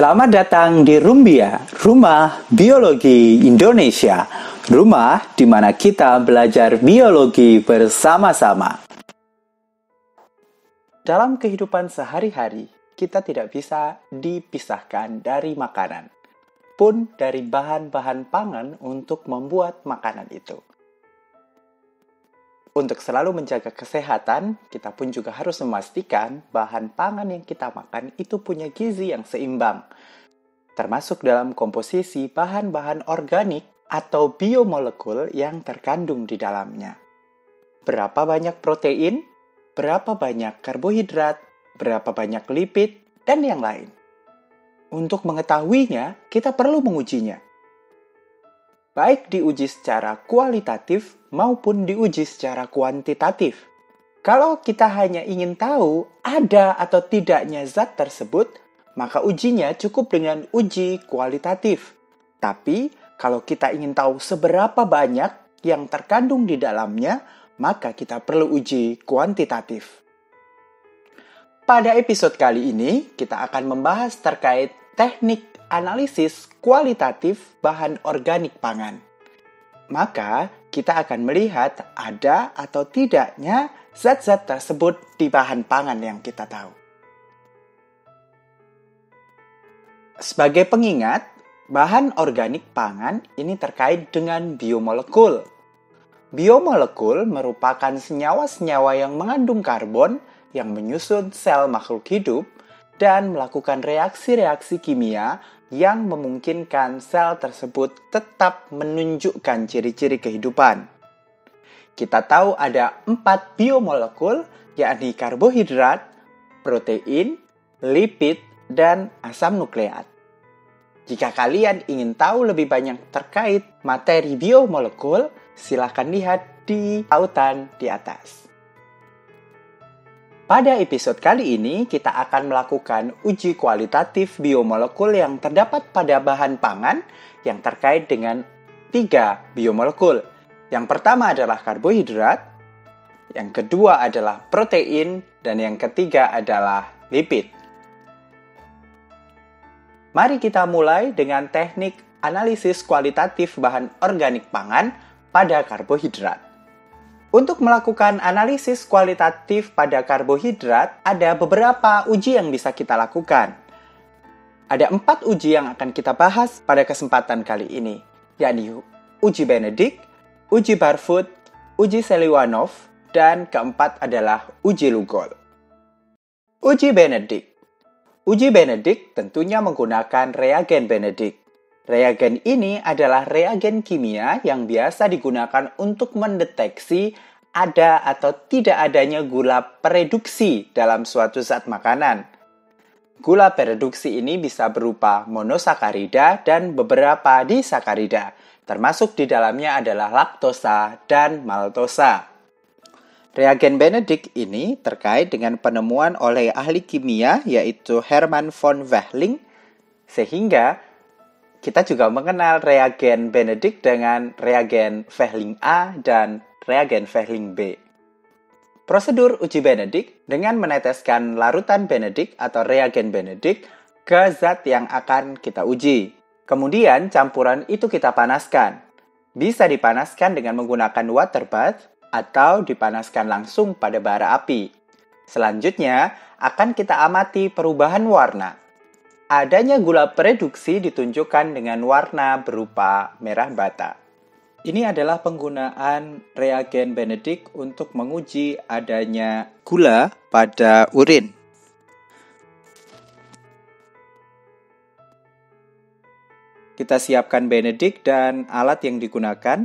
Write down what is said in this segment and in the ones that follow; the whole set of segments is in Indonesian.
Selamat datang di Rumbia, Rumah Biologi Indonesia. Rumah di mana kita belajar biologi bersama-sama. Dalam kehidupan sehari-hari, kita tidak bisa dipisahkan dari makanan, pun dari bahan-bahan pangan untuk membuat makanan itu. Untuk selalu menjaga kesehatan, kita pun juga harus memastikan bahan pangan yang kita makan itu punya gizi yang seimbang, termasuk dalam komposisi bahan-bahan organik atau biomolekul yang terkandung di dalamnya. Berapa banyak protein, berapa banyak karbohidrat, berapa banyak lipid, dan yang lain. Untuk mengetahuinya, kita perlu mengujinya. Baik diuji secara kualitatif maupun diuji secara kuantitatif. Kalau kita hanya ingin tahu ada atau tidaknya zat tersebut, maka ujinya cukup dengan uji kualitatif. Tapi, kalau kita ingin tahu seberapa banyak yang terkandung di dalamnya, maka kita perlu uji kuantitatif. Pada episode kali ini, kita akan membahas terkait teknik analisis kualitatif bahan organik pangan. Maka, kita akan melihat ada atau tidaknya zat-zat tersebut di bahan pangan yang kita tahu. Sebagai pengingat, bahan organik pangan ini terkait dengan biomolekul. Biomolekul merupakan senyawa-senyawa yang mengandung karbon yang menyusun sel makhluk hidup dan melakukan reaksi-reaksi kimia yang memungkinkan sel tersebut tetap menunjukkan ciri-ciri kehidupan. Kita tahu ada 4 biomolekul, yakni karbohidrat, protein, lipid, dan asam nukleat. Jika kalian ingin tahu lebih banyak terkait materi biomolekul, silakan lihat di tautan di atas. Pada episode kali ini, kita akan melakukan uji kualitatif biomolekul yang terdapat pada bahan pangan yang terkait dengan 3 biomolekul. Yang pertama adalah karbohidrat, yang kedua adalah protein, dan yang ketiga adalah lipid. Mari kita mulai dengan teknik analisis kualitatif bahan organik pangan pada karbohidrat. Untuk melakukan analisis kualitatif pada karbohidrat, ada beberapa uji yang bisa kita lakukan. Ada 4 uji yang akan kita bahas pada kesempatan kali ini, yakni uji Benedict, uji Barfoot, uji Seliwanov, dan keempat adalah uji Lugol. Uji Benedict. Uji Benedict tentunya menggunakan reagen Benedict. Reagen ini adalah reagen kimia yang biasa digunakan untuk mendeteksi ada atau tidak adanya gula pereduksi dalam suatu zat makanan. Gula pereduksi ini bisa berupa monosakarida dan beberapa disakarida, termasuk di dalamnya adalah laktosa dan maltosa. Reagen Benedict ini terkait dengan penemuan oleh ahli kimia yaitu Hermann von Wechsling, sehingga kita juga mengenal reagen Benedict dengan reagen Wechsling A dan reagen Wechsling B. Prosedur uji Benedict dengan meneteskan larutan Benedict atau reagen Benedict ke zat yang akan kita uji. Kemudian campuran itu kita panaskan. Bisa dipanaskan dengan menggunakan water bath atau dipanaskan langsung pada bara api. Selanjutnya akan kita amati perubahan warna. Adanya gula pereduksi ditunjukkan dengan warna berupa merah bata. Ini adalah penggunaan reagen Benedict untuk menguji adanya gula pada urin. Kita siapkan Benedict dan alat yang digunakan.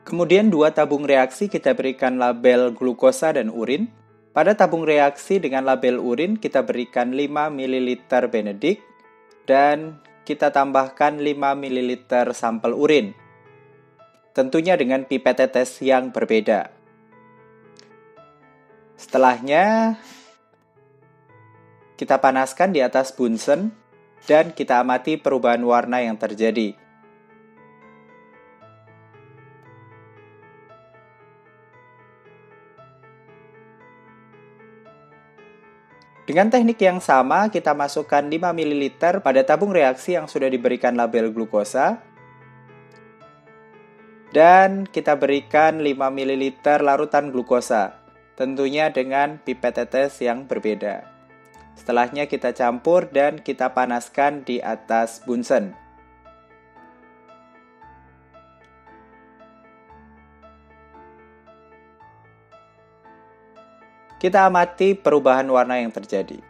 Kemudian 2 tabung reaksi kita berikan label glukosa dan urin. Pada tabung reaksi dengan label urin kita berikan 5 ml Benedict dan kita tambahkan 5 ml sampel urin. Tentunya dengan pipet tetes yang berbeda. Setelahnya kita panaskan di atas Bunsen dan kita amati perubahan warna yang terjadi. Dengan teknik yang sama, kita masukkan 5 ml pada tabung reaksi yang sudah diberikan label glukosa. Dan kita berikan 5 ml larutan glukosa, tentunya dengan pipet tetes yang berbeda. Setelahnya kita campur dan kita panaskan di atas bunsen. Kita amati perubahan warna yang terjadi.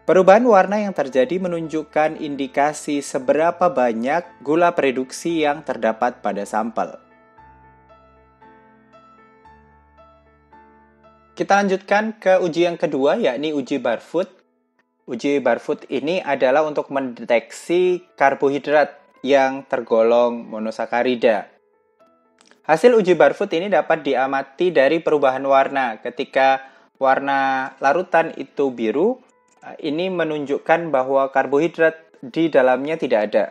Perubahan warna yang terjadi menunjukkan indikasi seberapa banyak gula reduksi yang terdapat pada sampel. Kita lanjutkan ke uji yang kedua, yakni uji Barfoot. Uji Barfoot ini adalah untuk mendeteksi karbohidrat yang tergolong monosakarida. Hasil uji Barfoot ini dapat diamati dari perubahan warna. Ketika warna larutan itu biru, ini menunjukkan bahwa karbohidrat di dalamnya tidak ada.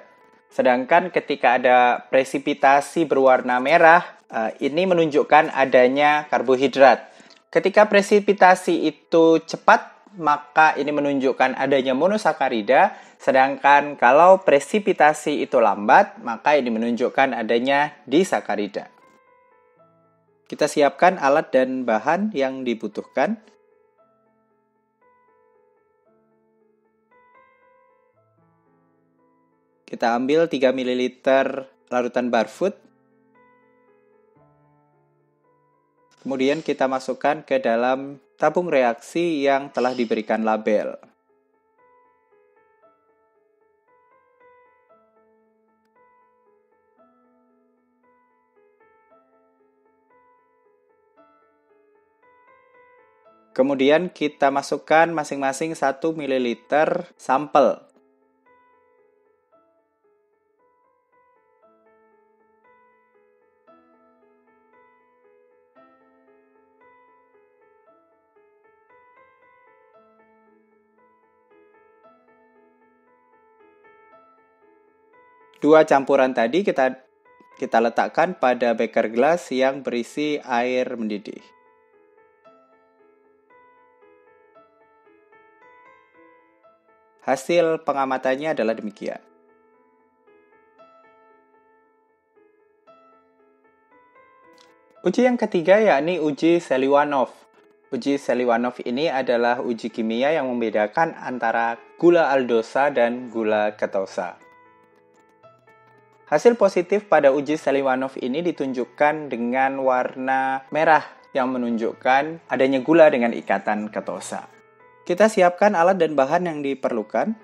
Sedangkan ketika ada presipitasi berwarna merah, ini menunjukkan adanya karbohidrat. Ketika presipitasi itu cepat, maka ini menunjukkan adanya monosakarida. Sedangkan kalau presipitasi itu lambat, maka ini menunjukkan adanya disakarida. Kita siapkan alat dan bahan yang dibutuhkan. Kita ambil 3 ml larutan Barfoot. Kemudian kita masukkan ke dalam tabung reaksi yang telah diberikan label. Kemudian kita masukkan masing-masing 1 ml sampel. Dua campuran tadi kita letakkan pada beker gelas yang berisi air mendidih. Hasil pengamatannya adalah demikian. Uji yang ketiga yakni uji Seliwanov. Uji Seliwanov ini adalah uji kimia yang membedakan antara gula aldosa dan gula ketosa. Hasil positif pada uji Seliwanov ini ditunjukkan dengan warna merah yang menunjukkan adanya gula dengan ikatan ketosa. Kita siapkan alat dan bahan yang diperlukan.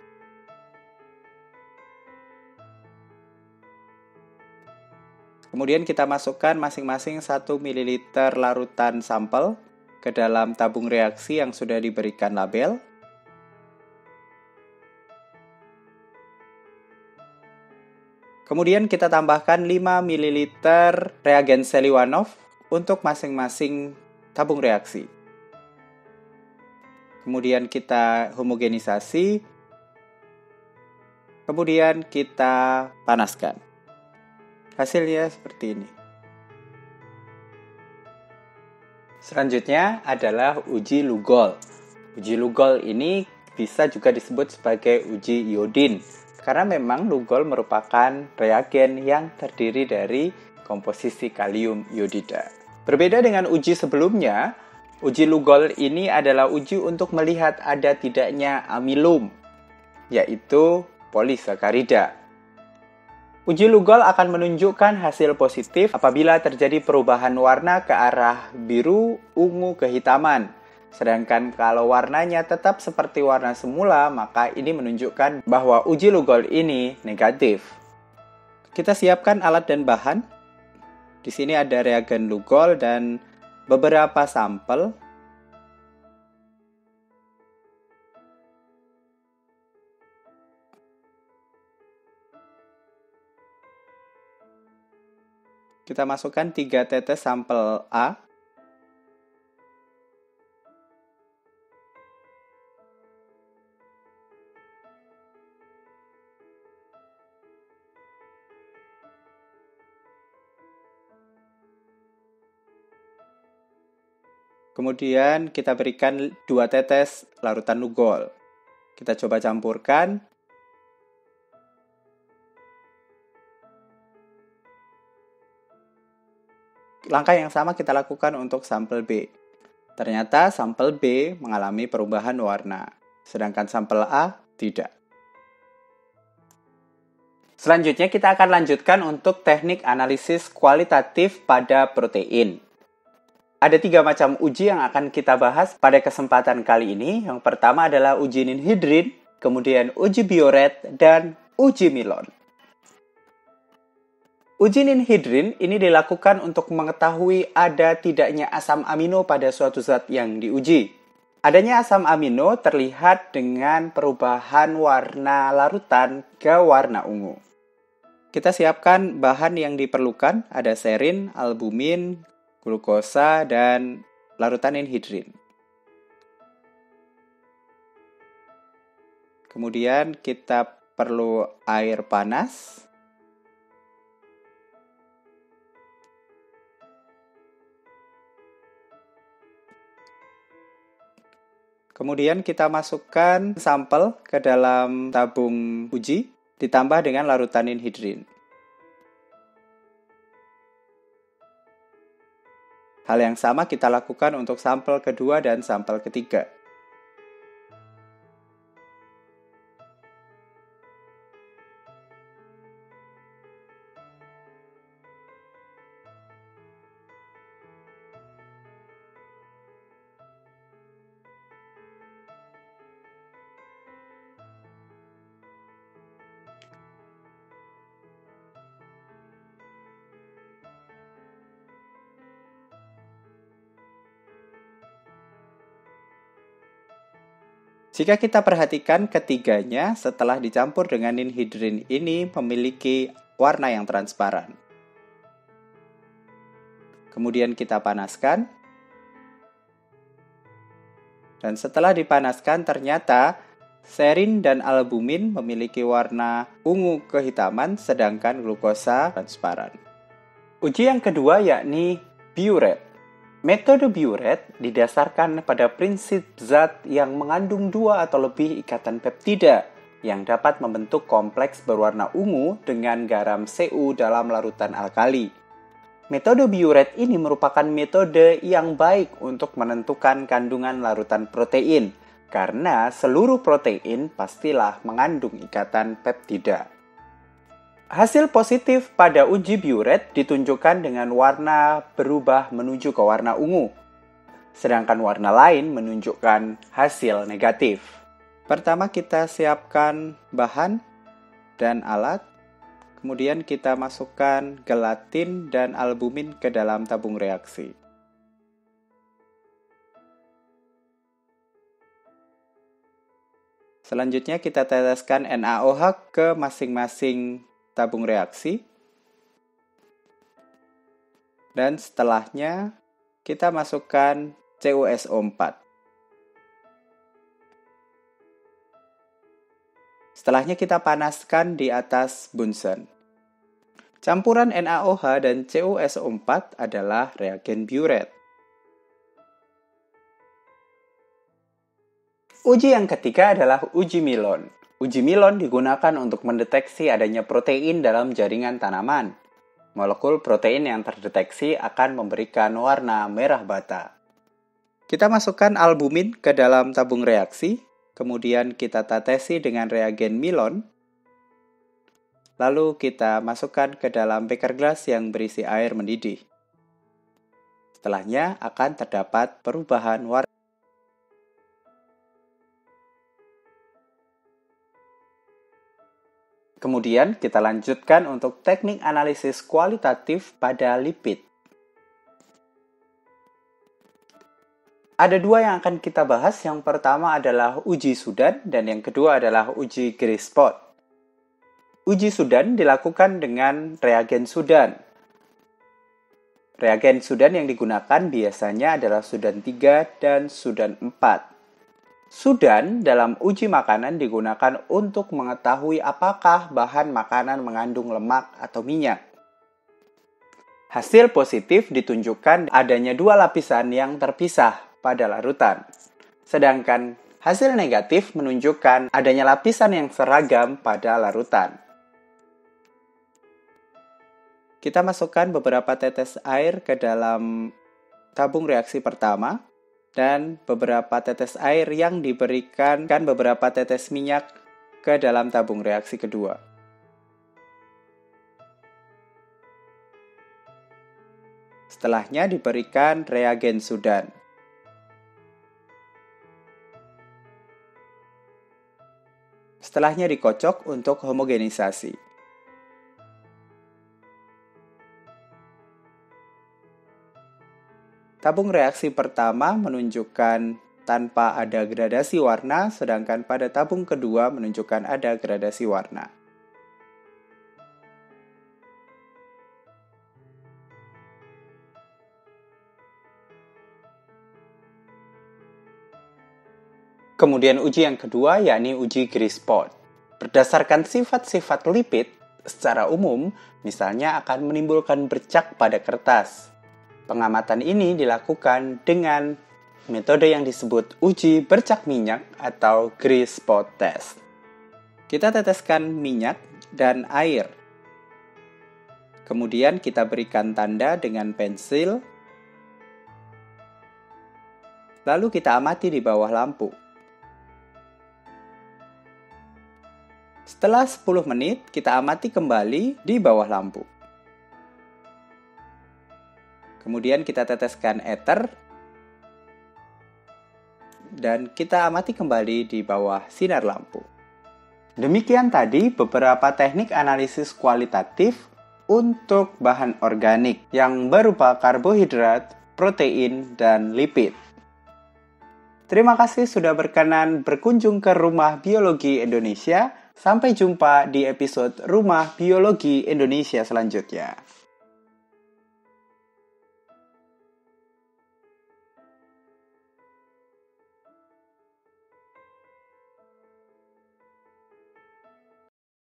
Kemudian kita masukkan masing-masing 1 ml larutan sampel ke dalam tabung reaksi yang sudah diberikan label. Kemudian kita tambahkan 5 ml reagen Seliwanov untuk masing-masing tabung reaksi. Kemudian kita homogenisasi. Kemudian kita panaskan. Hasilnya seperti ini. Selanjutnya adalah uji Lugol. Uji Lugol ini bisa juga disebut sebagai uji iodin, karena memang Lugol merupakan reagen yang terdiri dari komposisi kalium iodida. Berbeda dengan uji sebelumnya, uji Lugol ini adalah uji untuk melihat ada tidaknya amilum, yaitu polisakarida. Uji Lugol akan menunjukkan hasil positif apabila terjadi perubahan warna ke arah biru, ungu, kehitaman. Sedangkan kalau warnanya tetap seperti warna semula, maka ini menunjukkan bahwa uji Lugol ini negatif. Kita siapkan alat dan bahan. Di sini ada reagen Lugol dan beberapa sampel. Kita masukkan 3 tetes sampel A. Kemudian kita berikan 2 tetes larutan nugol. Kita coba campurkan. Langkah yang sama kita lakukan untuk sampel B. Ternyata sampel B mengalami perubahan warna, sedangkan sampel A tidak. Selanjutnya kita akan lanjutkan untuk teknik analisis kualitatif pada protein. Ada 3 macam uji yang akan kita bahas pada kesempatan kali ini. Yang pertama adalah uji ninhidrin, kemudian uji Biuret, dan uji Milon. Uji ninhidrin ini dilakukan untuk mengetahui ada tidaknya asam amino pada suatu zat yang diuji. Adanya asam amino terlihat dengan perubahan warna larutan ke warna ungu. Kita siapkan bahan yang diperlukan, ada serin, albumin, glukosa, dan larutan ninhidrin. Kemudian kita perlu air panas. Kemudian kita masukkan sampel ke dalam tabung uji, ditambah dengan larutan ninhidrin. Hal yang sama kita lakukan untuk sampel kedua dan sampel ketiga. Jika kita perhatikan ketiganya setelah dicampur dengan ninhidrin ini memiliki warna yang transparan. Kemudian kita panaskan. Dan setelah dipanaskan ternyata serin dan albumin memiliki warna ungu kehitaman sedangkan glukosa transparan. Uji yang kedua yakni Biuret. Metode Biuret didasarkan pada prinsip zat yang mengandung 2 atau lebih ikatan peptida yang dapat membentuk kompleks berwarna ungu dengan garam Cu dalam larutan alkali. Metode Biuret ini merupakan metode yang baik untuk menentukan kandungan larutan protein karena seluruh protein pastilah mengandung ikatan peptida. Hasil positif pada uji Biuret ditunjukkan dengan warna berubah menuju ke warna ungu, sedangkan warna lain menunjukkan hasil negatif. Pertama kita siapkan bahan dan alat, kemudian kita masukkan gelatin dan albumin ke dalam tabung reaksi. Selanjutnya kita teteskan NaOH ke masing-masing tabung reaksi. Dan setelahnya kita masukkan CuSO4. Setelahnya kita panaskan di atas Bunsen. Campuran NaOH dan CuSO4 adalah reagen Biuret. Uji yang ketiga adalah uji Milon. Uji Milon digunakan untuk mendeteksi adanya protein dalam jaringan tanaman. Molekul protein yang terdeteksi akan memberikan warna merah bata. Kita masukkan albumin ke dalam tabung reaksi, kemudian kita tetesi dengan reagen Milon. Lalu kita masukkan ke dalam beker gelas yang berisi air mendidih. Setelahnya akan terdapat perubahan warna. Kemudian kita lanjutkan untuk teknik analisis kualitatif pada lipid. Ada 2 yang akan kita bahas. Yang pertama adalah uji Sudan dan yang kedua adalah uji Gray-Spot. Uji Sudan dilakukan dengan reagen Sudan. Reagen Sudan yang digunakan biasanya adalah Sudan 3 dan Sudan 4. Sudan dalam uji makanan digunakan untuk mengetahui apakah bahan makanan mengandung lemak atau minyak. Hasil positif ditunjukkan adanya 2 lapisan yang terpisah pada larutan. Sedangkan hasil negatif menunjukkan adanya lapisan yang seragam pada larutan. Kita masukkan beberapa tetes air ke dalam tabung reaksi pertama dan beberapa tetes air yang diberikan beberapa tetes minyak ke dalam tabung reaksi kedua. Setelahnya diberikan reagen Sudan. Setelahnya dikocok untuk homogenisasi. Tabung reaksi pertama menunjukkan tanpa ada gradasi warna, sedangkan pada tabung kedua menunjukkan ada gradasi warna. Kemudian uji yang kedua yakni uji grease spot. Berdasarkan sifat-sifat lipid, secara umum misalnya akan menimbulkan bercak pada kertas. Pengamatan ini dilakukan dengan metode yang disebut uji bercak minyak atau grease spot test. Kita teteskan minyak dan air. Kemudian kita berikan tanda dengan pensil. Lalu kita amati di bawah lampu. Setelah 10 menit, kita amati kembali di bawah lampu. Kemudian kita teteskan ether, dan kita amati kembali di bawah sinar lampu. Demikian tadi beberapa teknik analisis kualitatif untuk bahan organik yang berupa karbohidrat, protein, dan lipid. Terima kasih sudah berkenan berkunjung ke Rumah Biologi Indonesia. Sampai jumpa di episode Rumah Biologi Indonesia selanjutnya.